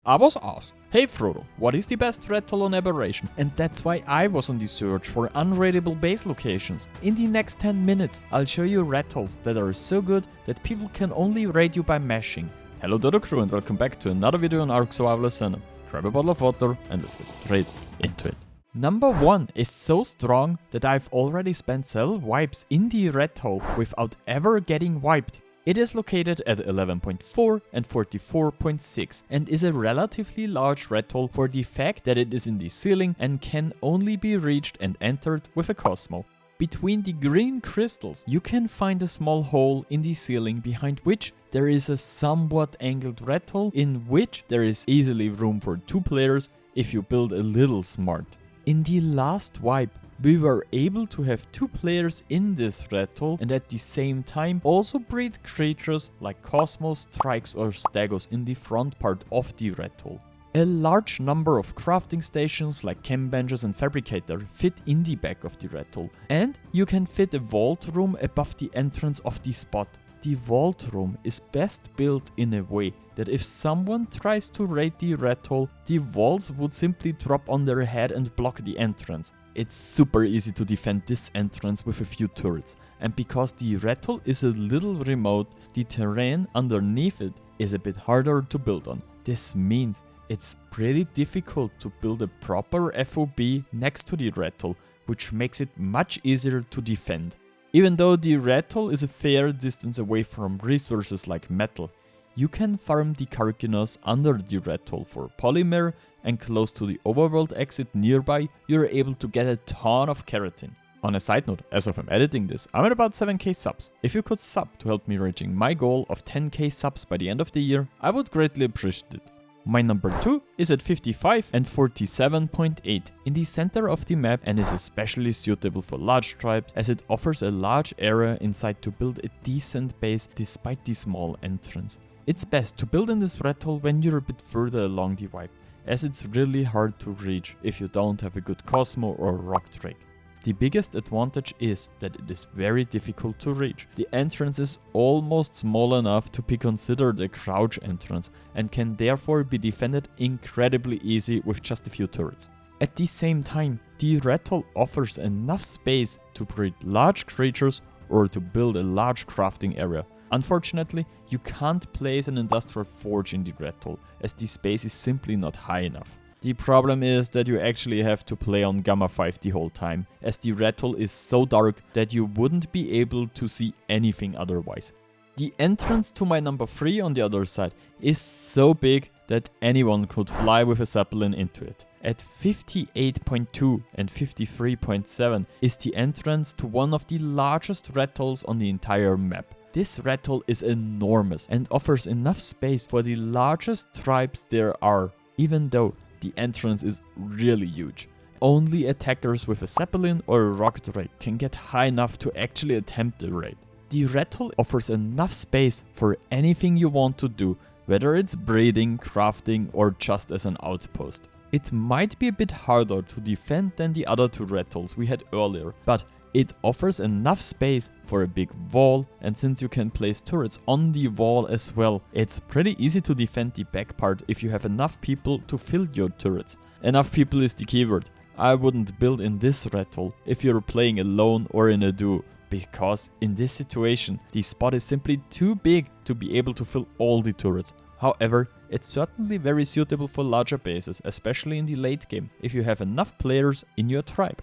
I was asked, hey Frodo, what is the best rathole on Aberration? And that's why I was on the search for unraidable base locations. In the next 10 minutes, I'll show you ratholes that are so good that people can only raid you by mashing. Hello Dodo crew and welcome back to another video on Ark Survival Ascended. Grab a bottle of water and let's get straight into it. Number 1 is so strong that I've already spent several wipes in the rathole without ever getting wiped. It is located at 11.4 and 44.6 and is a relatively large rathole for the fact that it is in the ceiling and can only be reached and entered with a Cosmo. Between the green crystals you can find a small hole in the ceiling behind which there is a somewhat angled rathole in which there is easily room for 2 players if you build a little smart. In the last wipe we were able to have 2 players in this rathole and at the same time also breed creatures like Cosmos, Strikes or Stegos in the front part of the rathole. A large number of crafting stations like chem benches and fabricator fit in the back of the rathole, and you can fit a vault room above the entrance of the spot. The vault room is best built in a way that if someone tries to raid the rathole, the walls would simply drop on their head and block the entrance. It's super easy to defend this entrance with a few turrets, and because the rathole is a little remote, the terrain underneath it is a bit harder to build on. This means it's pretty difficult to build a proper FOB next to the rathole, which makes it much easier to defend. Even though the rathole is a fair distance away from resources like metal, you can farm the Carcinos under the rathole for polymer, and close to the overworld exit nearby, you're able to get a ton of keratin. On a side note, as of I'm editing this, I'm at about 7k subs. If you could sub to help me reaching my goal of 10k subs by the end of the year, I would greatly appreciate it. My number 2 is at 55 and 47.8 in the center of the map and is especially suitable for large tribes as it offers a large area inside to build a decent base despite the small entrance. It's best to build in this rathole when you're a bit further along the wipe, as it's really hard to reach if you don't have a good Cosmo or Rock Drake. The biggest advantage is that it is very difficult to reach. The entrance is almost small enough to be considered a crouch entrance and can therefore be defended incredibly easy with just a few turrets. At the same time, the rathole offers enough space to breed large creatures or to build a large crafting area. Unfortunately, you can't place an industrial forge in the rathole as the space is simply not high enough. The problem is that you actually have to play on Gamma 5 the whole time, as the rathole is so dark that you wouldn't be able to see anything otherwise. The entrance to my number 3 on the other side is so big that anyone could fly with a Zeppelin into it. At 58.2 and 53.7 is the entrance to one of the largest ratholes on the entire map. This rathole is enormous and offers enough space for the largest tribes there are, even though the entrance is really huge. Only attackers with a Zeppelin or a Rock Drake can get high enough to actually attempt the raid. The rathole offers enough space for anything you want to do, whether it's breeding, crafting or just as an outpost. It might be a bit harder to defend than the other 2 ratholes we had earlier, but it offers enough space for a big wall, and since you can place turrets on the wall as well, it's pretty easy to defend the back part if you have enough people to fill your turrets. Enough people is the keyword. I wouldn't build in this rathole if you're playing alone or in a duo, because in this situation the spot is simply too big to be able to fill all the turrets. However, it's certainly very suitable for larger bases, especially in the late game if you have enough players in your tribe.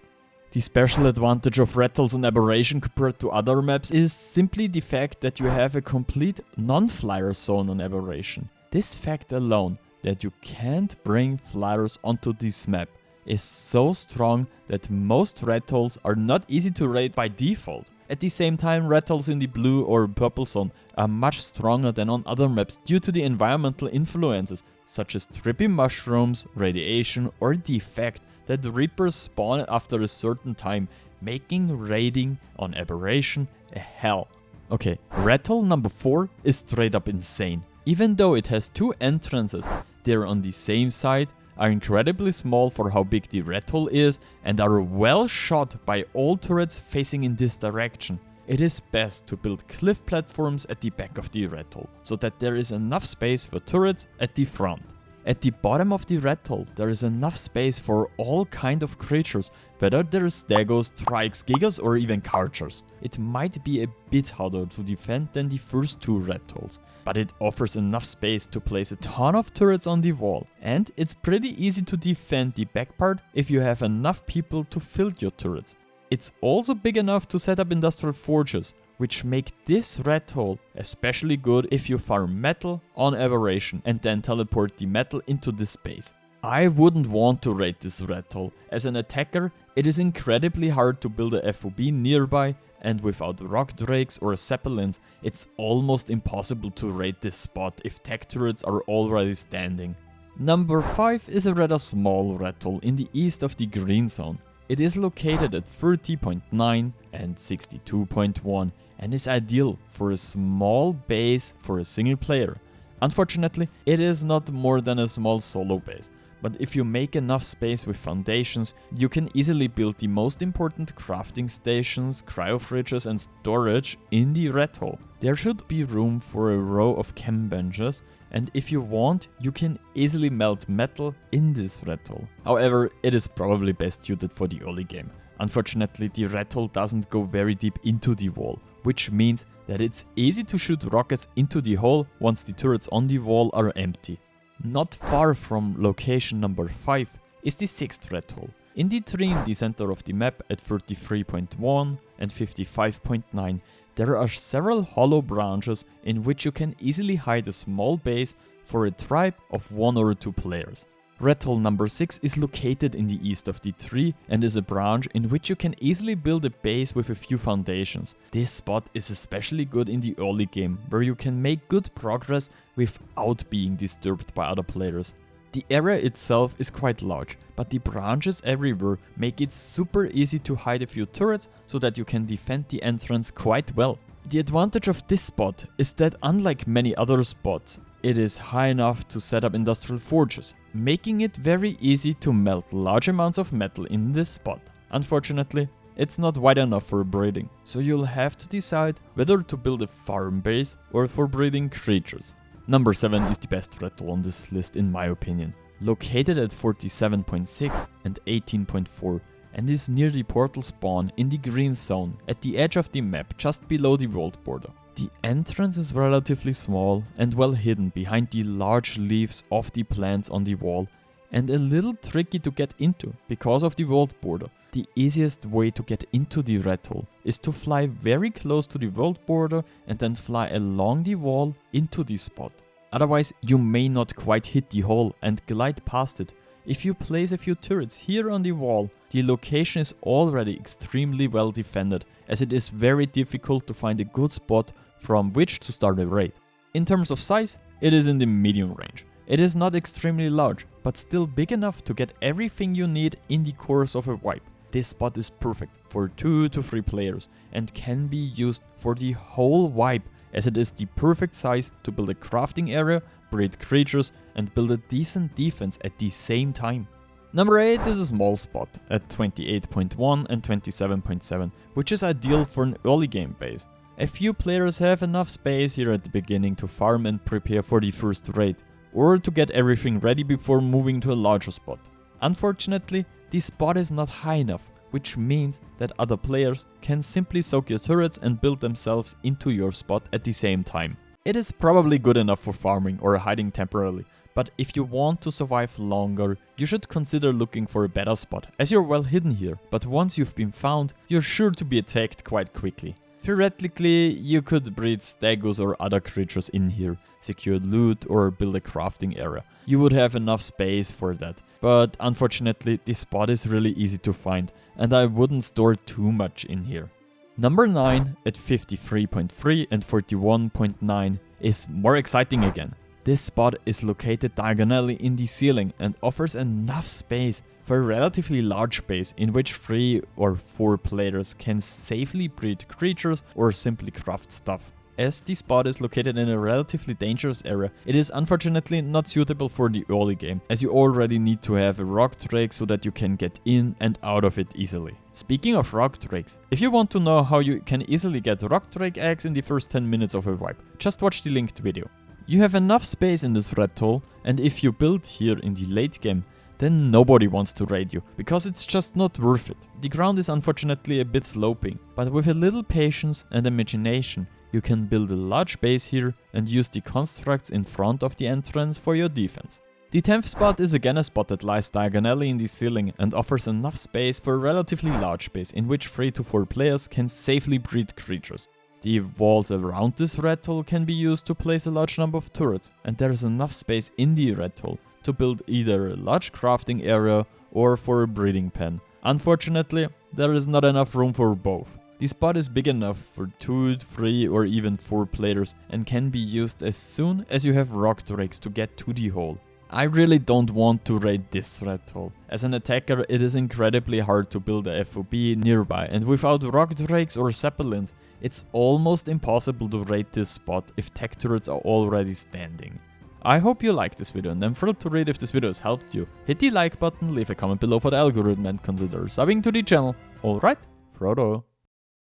The special advantage of ratholes on Aberration compared to other maps is simply the fact that you have a complete non-flyer zone on Aberration. This fact alone, that you can't bring flyers onto this map, is so strong that most ratholes are not easy to raid by default. At the same time, ratholes in the blue or purple zone are much stronger than on other maps due to the environmental influences such as trippy mushrooms, radiation or the fact that Reapers spawn after a certain time, making raiding on Aberration a hell. Okay, rathole number 4 is straight up insane. Even though it has 2 entrances, they're on the same side, are incredibly small for how big the rathole is, and are well shot by all turrets facing in this direction. It is best to build cliff platforms at the back of the rathole, so that there is enough space for turrets at the front. At the bottom of the rathole there is enough space for all kind of creatures, whether there's stegos, trikes, gigas or even karchers. It might be a bit harder to defend than the first two ratholes, but it offers enough space to place a ton of turrets on the wall, and it's pretty easy to defend the back part if you have enough people to fill your turrets. It's also big enough to set up industrial forges, which make this rathole especially good if you farm metal on Aberration and then teleport the metal into this space. I wouldn't want to raid this rathole. As an attacker, it is incredibly hard to build a FOB nearby, and without rock drakes or zeppelins, it's almost impossible to raid this spot if tech turrets are already standing. Number 5 is a rather small rathole in the east of the green zone. It is located at 30.9 and 62.1 and is ideal for a small base for a single player. Unfortunately, it is not more than a small solo base, but if you make enough space with foundations, you can easily build the most important crafting stations, cryofridges and storage in the rathole. There should be room for a row of chem benches, and if you want, you can easily melt metal in this rathole. However, it is probably best suited for the early game. Unfortunately, the rathole doesn't go very deep into the wall, which means that it's easy to shoot rockets into the hole once the turrets on the wall are empty. Not far from location number 5 is the 6th rathole. In the tree in the center of the map at 33.1 and 55.9, there are several hollow branches in which you can easily hide a small base for a tribe of 1 or 2 players. Rathole number 6 is located in the east of the tree and is a branch in which you can easily build a base with a few foundations. This spot is especially good in the early game, where you can make good progress without being disturbed by other players. The area itself is quite large, but the branches everywhere make it super easy to hide a few turrets so that you can defend the entrance quite well. The advantage of this spot is that unlike many other spots, it is high enough to set up industrial forges, making it very easy to melt large amounts of metal in this spot. Unfortunately, it's not wide enough for breeding, so you'll have to decide whether to build a farm base or for breeding creatures. Number 7 is the best rathole on this list in my opinion. Located at 47.6 and 18.4 and is near the portal spawn in the green zone at the edge of the map just below the world border. The entrance is relatively small and well hidden behind the large leaves of the plants on the wall, and a little tricky to get into because of the world border. The easiest way to get into the rathole is to fly very close to the world border and then fly along the wall into the spot. Otherwise, you may not quite hit the hole and glide past it. If you place a few turrets here on the wall, the location is already extremely well defended, as it is very difficult to find a good spot from which to start a raid. In terms of size, it is in the medium range. It is not extremely large, but still big enough to get everything you need in the course of a wipe. This spot is perfect for 2 to 3 players and can be used for the whole wipe, as it is the perfect size to build a crafting area, breed creatures and build a decent defense at the same time. Number 8 is a small spot at 28.1 and 27.7, which is ideal for an early game base. A few players have enough space here at the beginning to farm and prepare for the first raid, or to get everything ready before moving to a larger spot. Unfortunately, the spot is not high enough, which means that other players can simply soak your turrets and build themselves into your spot at the same time. It is probably good enough for farming or hiding temporarily, but if you want to survive longer, you should consider looking for a better spot, as you're well hidden here, but once you've been found, you're sure to be attacked quite quickly. Theoretically, you could breed stegos or other creatures in here, secure loot or build a crafting area. You would have enough space for that, but unfortunately this spot is really easy to find and I wouldn't store too much in here. Number 9 at 53.3 and 41.9 is more exciting again. This spot is located diagonally in the ceiling and offers enough space for a relatively large base in which 3 or 4 players can safely breed creatures or simply craft stuff. As the spot is located in a relatively dangerous area, it is unfortunately not suitable for the early game, as you already need to have a rock drake so that you can get in and out of it easily. Speaking of rock drakes, if you want to know how you can easily get rock drake eggs in the first 10 minutes of a wipe, just watch the linked video. You have enough space in this rathole, and if you build here in the late game, then nobody wants to raid you, because it's just not worth it. The ground is unfortunately a bit sloping, but with a little patience and imagination, you can build a large base here and use the constructs in front of the entrance for your defense. The 10th spot is again a spot that lies diagonally in the ceiling and offers enough space for a relatively large base in which 3 to 4 players can safely breed creatures. The walls around this rathole can be used to place a large number of turrets, and there is enough space in the rathole to build either a large crafting area or for a breeding pen. Unfortunately, there is not enough room for both. The spot is big enough for 2, 3 or even 4 players and can be used as soon as you have rock drakes to get to the hole. I really don't want to raid this rathole. As an attacker, it is incredibly hard to build a FOB nearby, and without rock drakes or zeppelins, it's almost impossible to raid this spot if tech turrets are already standing. I hope you liked this video, and I'm thrilled to read if this video has helped you. Hit the like button, leave a comment below for the algorithm, and consider subbing to the channel. Alright, Frodo.